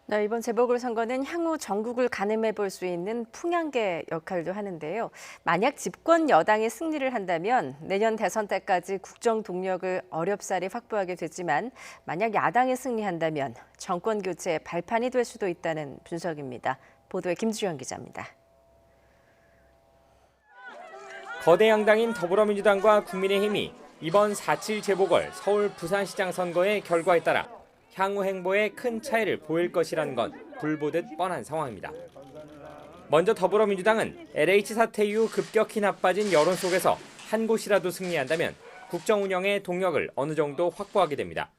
네, 이번 재보궐선거는 향후 전국을 가늠해 볼 수 있는 풍향계 역할도 하는데요. 만약 집권 여당이 승리를 한다면 내년 대선 때까지 국정 동력을 어렵사리 확보하게 되지만 만약 야당이 승리한다면 정권 교체의 발판이 될 수도 있다는 분석입니다. 보도에 김주영 기자입니다. 거대 양당인 더불어민주당과 국민의힘이 이번 4.7 재보궐 서울 부산시장 선거의 결과에 따라 향후 행보에 큰 차이를 보일 것이라는 건 불보듯 뻔한 상황입니다. 먼저 더불어민주당은 LH 사태 이후 급격히 나빠진 여론 속에서 한 곳이라도 승리한다면 국정 운영의 동력을 어느 정도 확보하게 됩니다.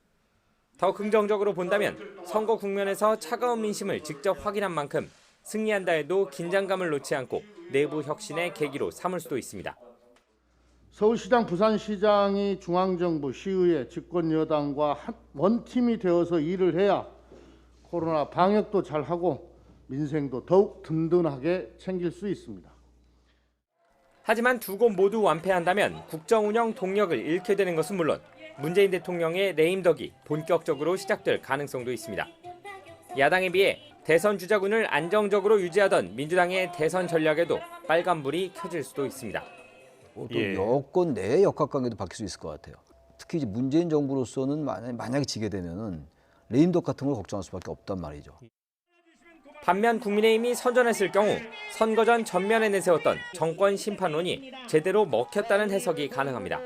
더 긍정적으로 본다면 선거 국면에서 차가운 민심을 직접 확인한 만큼 승리한다 해도 긴장감을 놓지 않고 내부 혁신의 계기로 삼을 수도 있습니다. 서울시장, 부산시장이 중앙정부, 시의회, 집권 여당과 원팀이 되어서 일을 해야 코로나 방역도 잘하고 민생도 더욱 든든하게 챙길 수 있습니다. 하지만 두 곳 모두 완패한다면 국정 운영 동력을 잃게 되는 것은 물론 문재인 대통령의 레임덕이 본격적으로 시작될 가능성도 있습니다. 야당에 비해 대선 주자군을 안정적으로 유지하던 민주당의 대선 전략에도 빨간불이 켜질 수도 있습니다. 또 여권 내 역학관계도 바뀔 수 있을 것 같아요. 특히 이제 문재인 정부로서는 만약에 지게 되면은 레임덕 같은 걸 걱정할 수밖에 없단 말이죠. 반면 국민의힘이 선전했을 경우 선거 전 전면에 내세웠던 정권 심판론이 제대로 먹혔다는 해석이 가능합니다.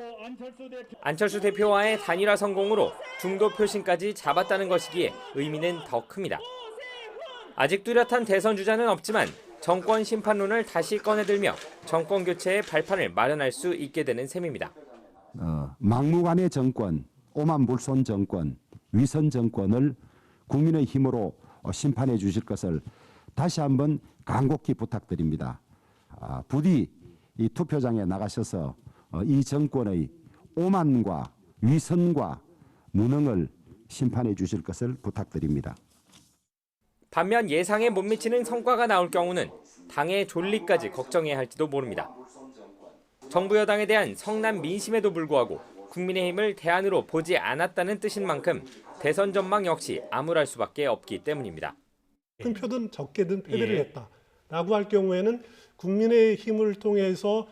안철수 대표와의 단일화 성공으로 중도 표심까지 잡았다는 것이기에 의미는 더 큽니다. 아직 뚜렷한 대선 주자는 없지만 정권 심판론을 다시 꺼내들며 정권 교체의 발판을 마련할 수 있게 되는 셈입니다. 막무가내 정권, 오만불손 정권, 위선 정권을 국민의 힘으로 심판해 주실 것을 다시 한번 간곡히 부탁드립니다. 부디 이 투표장에 나가셔서 이 정권의 오만과 위선과 무능을 심판해 주실 것을 부탁드립니다. 반면 예상에 못 미치는 성과가 나올 경우는 당의 존립까지 걱정해야 할지도 모릅니다. 정부 여당에 대한 성난 민심에도 불구하고 국민의힘을 대안으로 보지 않았다는 뜻인 만큼 대선 전망 역시 암울할 수밖에 없기 때문입니다. 큰 표든 적게든 패배를 했다라고 할 경우에는 국민의힘을 통해서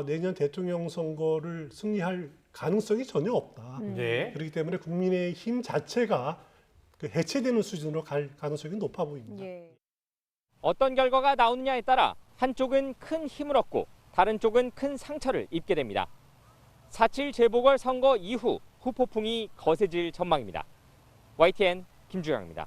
내년 대통령 선거를 승리할 가능성이 전혀 없다. 그렇기 때문에 국민의힘 자체가 해체되는 수준으로 갈 가능성이 높아 보입니다. 어떤 결과가 나오느냐에 따라 한쪽은 큰 힘을 얻고 다른 쪽은 큰 상처를 입게 됩니다. 4.7 재보궐 선거 이후 후폭풍이 거세질 전망입니다. YTN 김주영입니다.